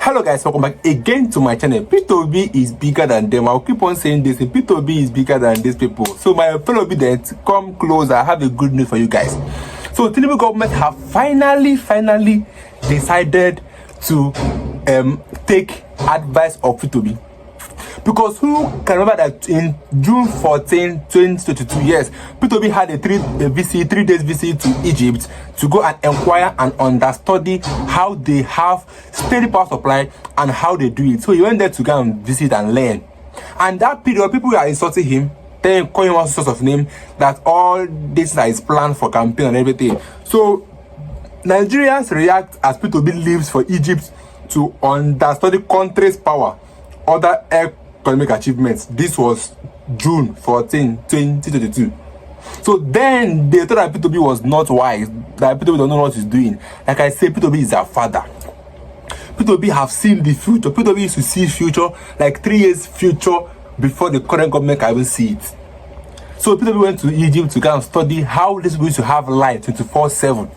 Hello guys, welcome back again to my channel. P2B is bigger than them. I'll keep on saying this. P2B is bigger than these people. So my fellow obedient, come closer. I have a good news for you guys. So Tinubu government have finally decided to take advice of P2B. Because who can remember that in June 14, 2022, yes, P2B had a 3 days visit to Egypt to go and inquire and understudy how they have steady power supply and how they do it. So he went there to go and visit and learn. And that period, people are insulting him, then calling him all sorts of names, that all this is planned for campaign and everything. So Nigerians react as P2B leaves for Egypt to understudy country's power, other economic achievements. This was June 14, 2022. So then they thought that P2B was not wise, that P2B don't know what he's doing. Like I said, P2B is their father. P2B have seen the future. P2B used to see future, like 3 years future, before the current government can even see it. So P2B went to Egypt to go and study how this people used to have light 24/7,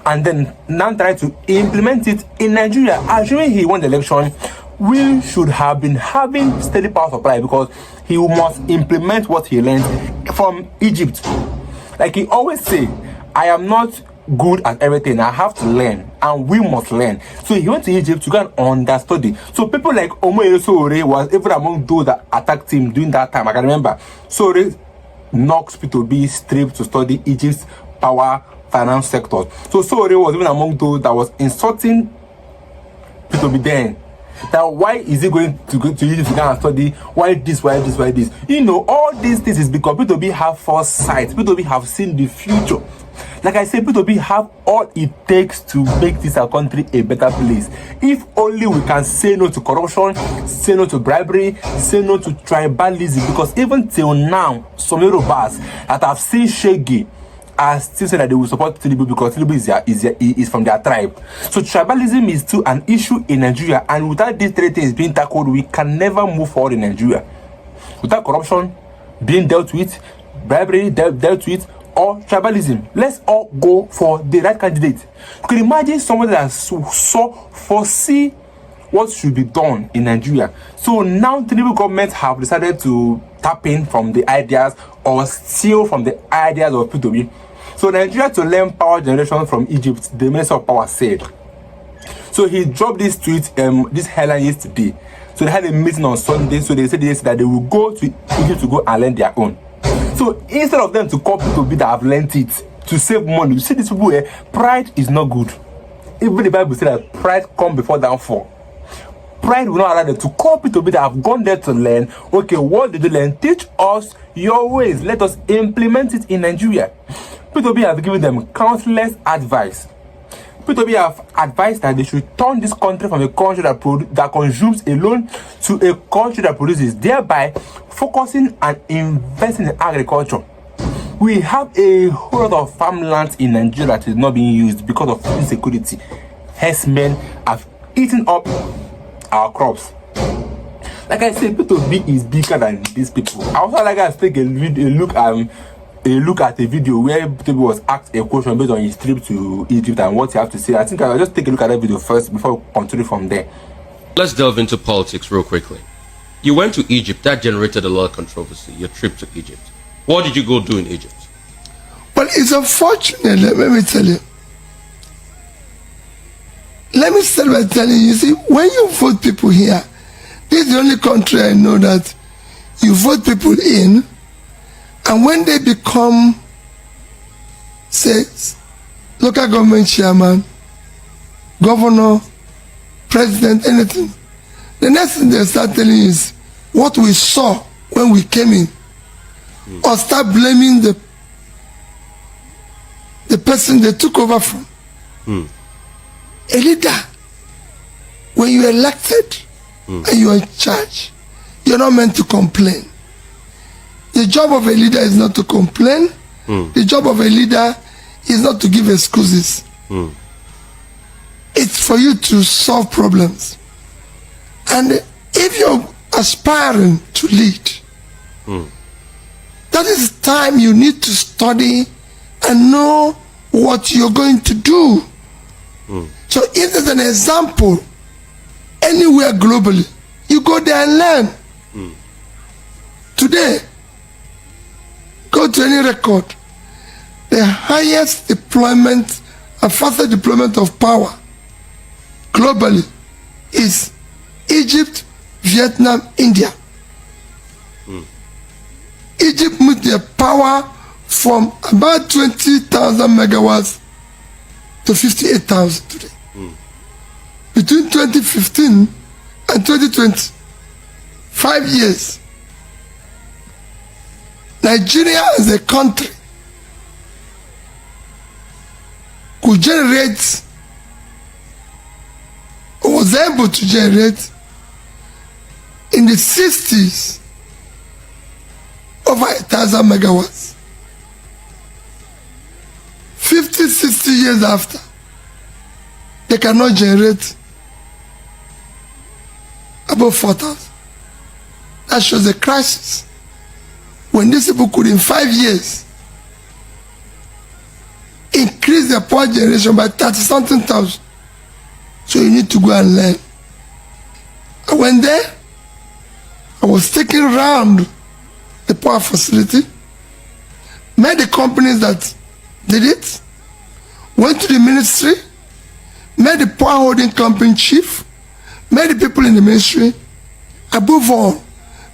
and then now try to implement it in Nigeria. Assuming he won the election, we should have been having steady power supply, because he must implement what he learned from Egypt. Like he always say, I am not good at everything, I have to learn, and we must learn. So he went to Egypt to go and understudy. So people like Omoyele Sowore was even among those that attacked him during that time. I can remember Sowore knocked P2B's trip to study Egypt's power finance sector. So Sowore was even among those that was insulting P2B then. That why is he going to go to Egypt to go and study? Why this? You know, all these things is because P2B have foresight. P2B have seen the future. Like I said, P2B have all it takes to make this our country a better place. If only we can say no to corruption, say no to bribery, say no to tribalism. Because even till now, some Yorubas that have seen Shege are still saying that they will support Tinubu because Tinubu is from their tribe. So tribalism is still an issue in Nigeria, and without these three things being tackled, we can never move forward in Nigeria. Without corruption being dealt with, bribery dealt with, or tribalism, let's all go for the right candidate. You can imagine somebody that foresee what should be done in Nigeria. So now Tinubu government have decided to tap in from the ideas or steal from the ideas of P2B. So Nigeria to learn power generation from Egypt, the Minister of Power said. So he dropped this tweet, this headline yesterday. So they had a meeting on Sunday. So they said yesterday that they will go to Egypt to go and learn their own. So instead of them to call P2B that have learned it to save money, you see these people here, pride is not good. Even the Bible says that pride comes before downfall. Pride will not allow them to call P2B that have gone there to learn. Okay, what did you learn? Teach us your ways. Let us implement it in Nigeria. P2B have given them countless advice. P2B have advised that they should turn this country from a country that consumes alone to a country that produces, thereby focusing and investing in agriculture. We have a whole lot of farmland in Nigeria that is not being used because of insecurity. Herdsmen have eaten up our crops. Like I said, P2B is bigger than these people. I also like us to take a look at a video where P2B was asked a question based on his trip to Egypt and what he have to say. I think I'll just take a look at that video first before we continue from there. Let's delve into politics real quickly. You went to Egypt. That generated a lot of controversy, your trip to Egypt. What did you go do in Egypt? Well, it's unfortunate, let me tell you. Let me start by telling you, see, when you vote people here, this is the only country I know that you vote people in, and when they become, say, local government chairman, governor, president, anything, the next thing they start telling you is what we saw when we came in, or start blaming the person they took over from. A leader, when you're elected and you're in charge, you're not meant to complain. The job of a leader is not to complain. The job of a leader is not to give excuses. It's for you to solve problems. And if you're aspiring to lead, that is time you need to study and know what you're going to do. So if there's an example anywhere globally, you go there and learn. Today, go to any record, the highest deployment and fastest deployment of power globally is Egypt, Vietnam, India. Egypt moved their power from about 20,000 megawatts to 58,000 today. Between 2015 and 2020, 5 years, Nigeria as a country could generate, or was able to generate, in the 60s over 1,000 megawatts. 50, 60 years after, they cannot generate above 4,000. That shows a crisis. When these people could in 5 years increase their power generation by 30-something thousand. So you need to go and learn. I went there. I was taken around the power facility, met the companies that did it, went to the ministry, met the power holding company chief, met the people in the ministry, above all,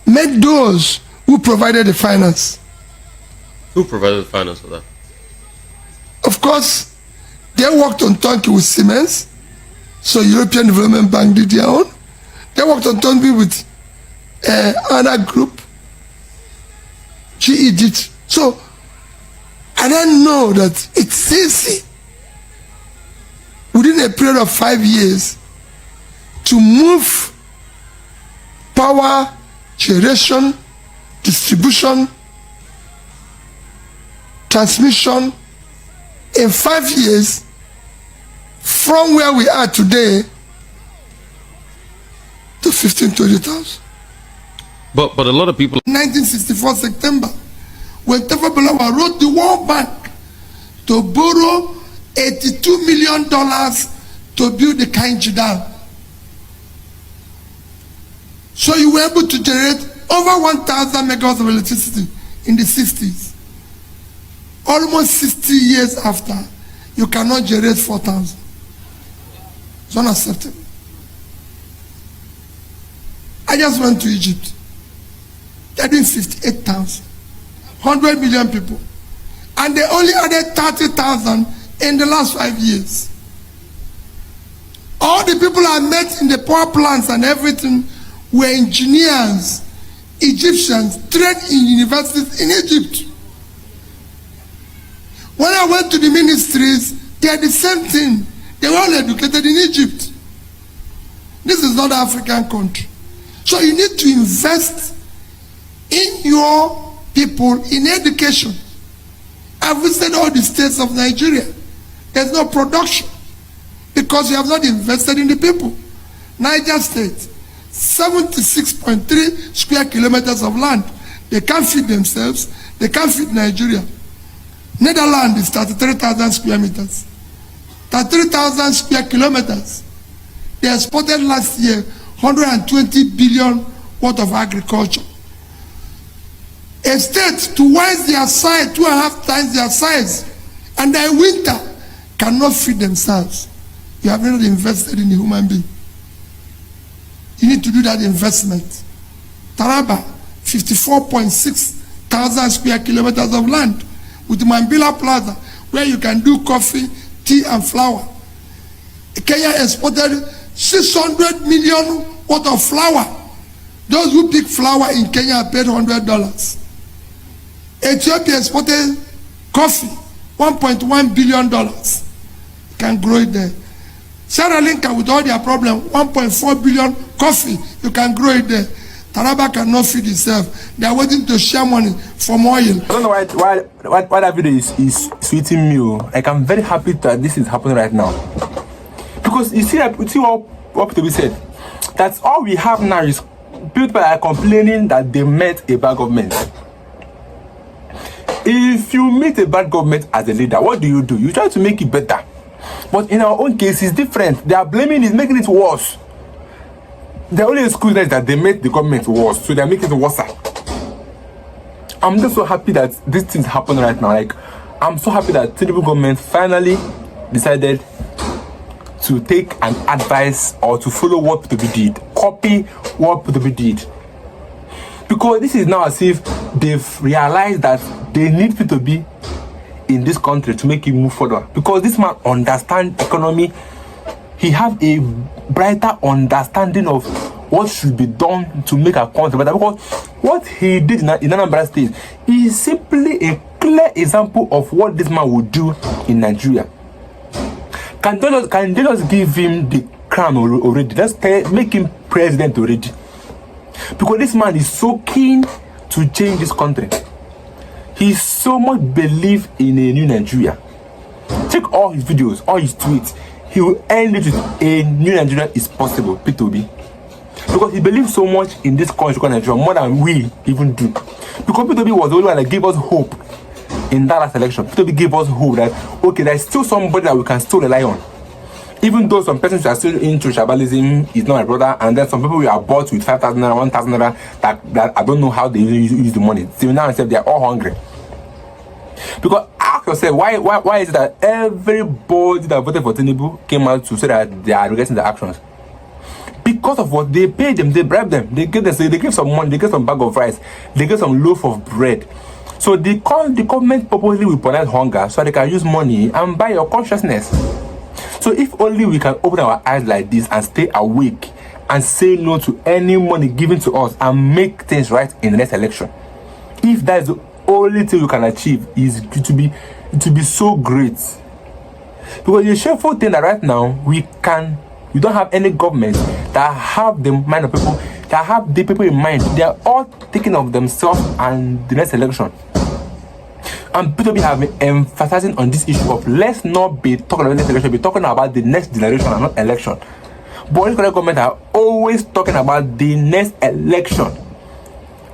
met those who provided the finance. Who provided the finance for that? Of course, they worked on turnkey with Siemens, so European Development Bank did their own. They worked on turnkey with another group, GE did. So I don't know that it's easy within a period of 5 years to move power generation, distribution, transmission in 5 years from where we are today to 15,000-20,000. But a lot of people. 1964 September, when Tafa Balewa wrote the World Bank to borrow $82 million to build the Kainji Dam. So you were able to generate over 1,000 megawatts of electricity in the 60s. Almost 60 years after, you cannot generate 4,000. It's unacceptable. I just went to Egypt. They're doing 58,000. 100 million people. And they only added 30,000 in the last 5 years. All the people I met in the power plants and everything were engineers, Egyptians, trained in universities in Egypt. When I went to the ministries, they are the same thing. They were all educated in Egypt. This is not an African country. So you need to invest in your people in education. I've visited all the states of Nigeria. There's no production because you have not invested in the people. Niger State, 76.3 square kilometers of land. They can't feed themselves. They can't feed Nigeria. Netherlands is 33,000 square meters. 33,000 square kilometers. They exported last year 120 billion worth of agriculture. A state twice their size, 2.5 times their size, and their winter cannot feed themselves. You have not invested in the human being. You need to do that investment. Taraba, 54.6 thousand square kilometers of land with Mambila Plaza, where you can do coffee, tea, and flour. Kenya exported 600 million worth of flour. Those who pick flour in Kenya paid $100. Ethiopia exported coffee, $1.1 billion. You can grow it there. Sierra Leone, with all their problems, 1.4 billion coffee, you can grow it there. Taraba cannot feed itself. They are waiting to share money from oil. I don't know why that video is sweeting me. Like, I'm very happy that this is happening right now. Because you see what to be said. That's all we have now is people are complaining that they met a bad government. If you meet a bad government as a leader, what do? You try to make it better. But in our own case, it's different. They are blaming it, making it worse. The only excuse is that they made the government worse, so they're making it worse. I'm just so happy that this thing's happening right now. Like, I'm so happy that Tinubu government finally decided to take an advice or to follow what P2B did, copy what P2B did. Because this is now as if they've realized that they need P2B in this country to make it move further. Because this man understands economy. He have a brighter understanding of what should be done to make a country better. Because what he did in Anambra State is simply a clear example of what this man would do in Nigeria. Can they just give him the crown already? Let's make him president already. Because this man is so keen to change this country. He so much believes in a new Nigeria. Check all his videos, all his tweets. He will end it with a new Nigeria is possible, P2B. Because he believes so much in this country called Nigeria, more than we even do. Because P2B was the only one that gave us hope in that last election. P2B gave us hope that, okay, there's still somebody that we can still rely on. Even though some persons are still into tribalism, is not my brother, and then some people we are bought with 5,000 naira, 1,000 naira, that I don't know how they use the money. Till now, they are all hungry. Because ask yourself, why is it that everybody that voted for Tinubu came out to say that they are regretting the actions? Because of what they paid them, they bribed them, they gave some money, they gave some bag of rice, they gave some loaf of bread. So the government purposely will punish hunger so they can use money and buy your consciousness. So if only we can open our eyes like this and stay awake and say no to any money given to us and make things right in the next election. If that is the only thing we can achieve, is to be so great. Because the shameful thing that right now we don't have any government that have the mind of people, that have the people in mind. They are all thinking of themselves and the next election. And P2B have been emphasizing on this issue of let's not be talking about the next election, be talking about the next generation and not election. But the current government are always talking about the next election.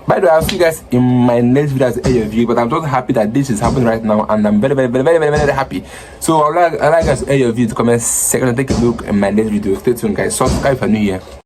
By the way, I'll see you guys in my next video as AFV, but I'm just happy that this is happening right now, and I'm very, very, very, very, very, very happy. So I'd like guys AFV to comment section and take a look in my next video. Stay tuned, guys. Subscribe if you're new here.